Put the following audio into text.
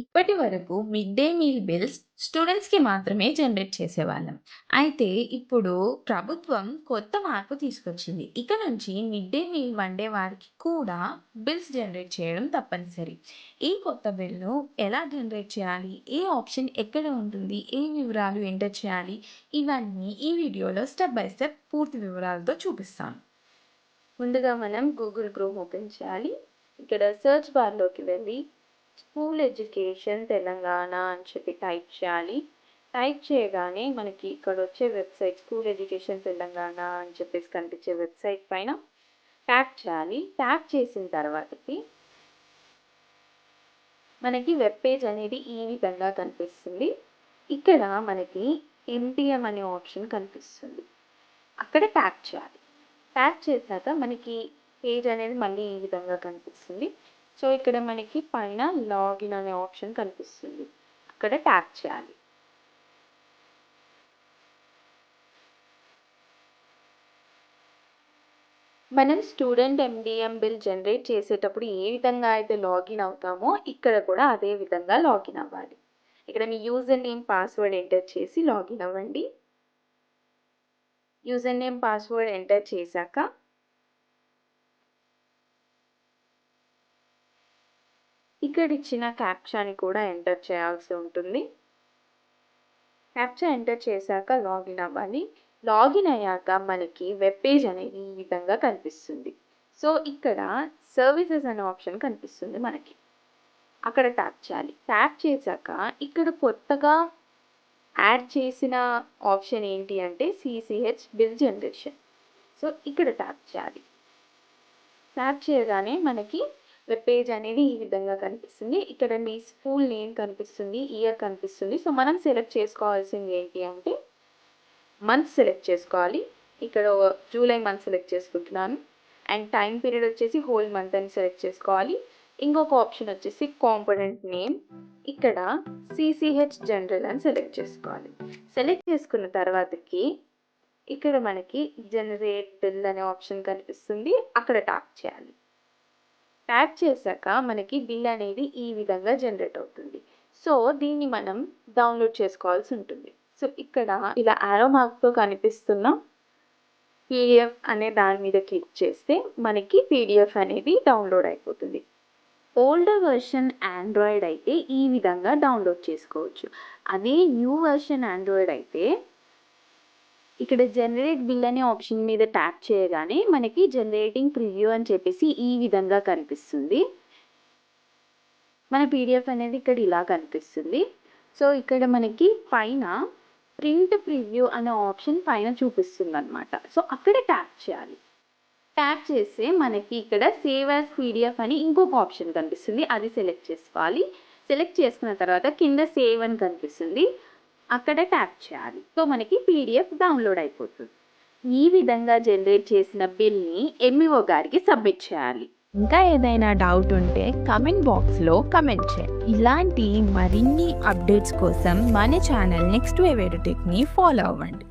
ఇప్పటి వరకు mid day meal bills స్టూడెంట్స్‌కి మాత్రమే జనరేట్ చేసేవాళ్ళం. అయితే ఇప్పుడు ప్రభుత్వం కొత్త మార్పు తీసుకొచ్చింది. ఇక నుంచి మిడ్ డే మీల్ వండే వారికి కూడా బిల్స్ జనరేట్ చేయడం తప్పనిసరి. ఈ కొత్త బిల్‌ను ఎలా జనరేట్ చేయాలి? ఏ ఆప్షన్ ఎక్కడ ఉంటుంది? ఏ వివరాలు ఎంటర్ చేయాలి? ఇవన్నీ ఈ వీడియోలో స్టెప్ బై స్టెప్ పూర్తి వివరాలతో చూపిస్తాను. ముందుగా మనం గూగుల్ క్రోమ్ ఓపెన్ చేయాలి. ఇక్కడ సెర్చ్ బార్లోకి వెళ్ళి స్కూల్ ఎడ్యుకేషన్ తెలంగాణ అని చెప్పి టైప్ చేయాలి. టైప్ చేయగానే మనకి ఇక్కడ వచ్చే వెబ్సైట్ స్కూల్ ఎడ్యుకేషన్ తెలంగాణ అని చెప్పేసి కనిపించే వెబ్సైట్ పైన ట్యాప్ చేయాలి. ట్యాప్ చేసిన తర్వాతకి మనకి వెబ్ పేజ్ అనేది ఈ విధంగా కనిపిస్తుంది. ఇక్కడ మనకి MDM అనే ఆప్షన్ కనిపిస్తుంది. అక్కడ ట్యాప్ చేయాలి. ట్యాప్ చేశాక మనకి పేజ్ అనేది మళ్ళీ ఈ విధంగా కనిపిస్తుంది. సో ఇక్కడ మనకి పైన లాగిన్ అనే ఆప్షన్ కనిపిస్తుంది. అక్కడ ట్యాప్ చేయాలి. మనం స్టూడెంట్ MDM బిల్ జనరేట్ చేసేటప్పుడు ఏ విధంగా అయితే లాగిన్ అవుతామో ఇక్కడ కూడా అదే విధంగా లాగిన్ అవ్వాలి. ఇక్కడ మీ యూజర్ నేమ్ పాస్వర్డ్ ఎంటర్ చేసి లాగిన్ అవ్వండి. యూజర్ నేమ్ పాస్వర్డ్ ఎంటర్ చేశాక ఇక్కడ ఇచ్చిన క్యాప్చాని కూడా ఎంటర్ చేయాల్సి ఉంటుంది. క్యాప్చా ఎంటర్ చేశాక లాగిన్ అవ్వాలి. లాగిన్ అయ్యాక మనకి వెబ్ పేజ్ అనేది ఈ విధంగా కనిపిస్తుంది. సో ఇక్కడ సర్వీసెస్ అనే ఆప్షన్ కనిపిస్తుంది మనకి. అక్కడ ట్యాప్ చేయాలి. ట్యాప్ చేశాక ఇక్కడ కొత్తగా యాడ్ చేసిన ఆప్షన్ ఏంటి అంటే CCH బిల్ జనరేషన్. సో ఇక్కడ ట్యాప్ చేయాలి. ట్యాప్ చేయగానే మనకి వెబ్ పేజ్ అనేది ఈ విధంగా కనిపిస్తుంది. ఇక్కడ మీ స్కూల్ నేమ్ కనిపిస్తుంది, ఇయర్ కనిపిస్తుంది. సో మనం సెలెక్ట్ చేసుకోవాల్సింది ఏంటి అంటే మంత్ సెలెక్ట్ చేసుకోవాలి. ఇక్కడ జూలై మంత్ సెలెక్ట్ చేసుకుంటున్నాను. అండ్ టైం పీరియడ్ వచ్చేసి హోల్ మంత్ అని సెలెక్ట్ చేసుకోవాలి. ఇంకొక ఆప్షన్ వచ్చేసి కాంపోనెంట్ నేమ్, ఇక్కడ CCH జనరల్ అని సెలెక్ట్ చేసుకోవాలి. సెలెక్ట్ చేసుకున్న తర్వాతకి ఇక్కడ మనకి జనరేట్ బిల్ అనే ఆప్షన్ కనిపిస్తుంది. అక్కడ ట్యాప్ చేయాలి. ట్యాప్ చేశాక మనకి బిల్ అనేది ఈ విధంగా జనరేట్ అవుతుంది. సో దీన్ని మనం డౌన్లోడ్ చేసుకోవాల్సి ఉంటుంది. సో ఇక్కడ ఇలా యారో మార్క్తో కనిపిస్తున్న PDF అనే దాని మీద క్లిక్ చేస్తే మనకి PDF అనేది డౌన్లోడ్ అయిపోతుంది. ఓల్డర్ వెర్షన్ ఆండ్రాయిడ్ అయితే ఈ విధంగా డౌన్లోడ్ చేసుకోవచ్చు. అదే న్యూ వెర్షన్ ఆండ్రాయిడ్ అయితే ఇక్కడ జనరేట్ బిల్ అనే ఆప్షన్ మీద ట్యాప్ చేయగానే మనకి జనరేటింగ్ ప్రివ్యూ అని చెప్పేసి ఈ విధంగా కనిపిస్తుంది. మన PDF అనేది ఇక్కడ ఇలా కనిపిస్తుంది. సో ఇక్కడ మనకి పైన ప్రింట్ ప్రివ్యూ అనే ఆప్షన్ పైన చూపిస్తుంది అనమాట. సో అక్కడ ట్యాప్ చేయాలి. ట్యాప్ చేస్తే మనకి ఇక్కడ సేవ్ యాజ్ PDF అని ఇంకొక ఆప్షన్ కనిపిస్తుంది. అది సెలెక్ట్ చేసుకోవాలి. సెలెక్ట్ చేసుకున్న తర్వాత కింద సేవ్ అని కనిపిస్తుంది. అక్కడ ట్యాప్ చేయాలి. సో మనకి PDF డౌన్లోడ్ అయిపోతుంది. ఈ విధంగా జనరేట్ చేసిన బిల్ని MEO గారికి సబ్మిట్ చేయాలి. ఇంకా ఏదైనా డౌట్ ఉంటే కమెంట్ బాక్స్లో కమెంట్ చేయండి. ఇలాంటి మరిన్ని అప్డేట్స్ కోసం మన ఛానల్ నెక్స్ట్ వేవ్ ఎడ్యుటెక్ని ఫాలో అవ్వండి.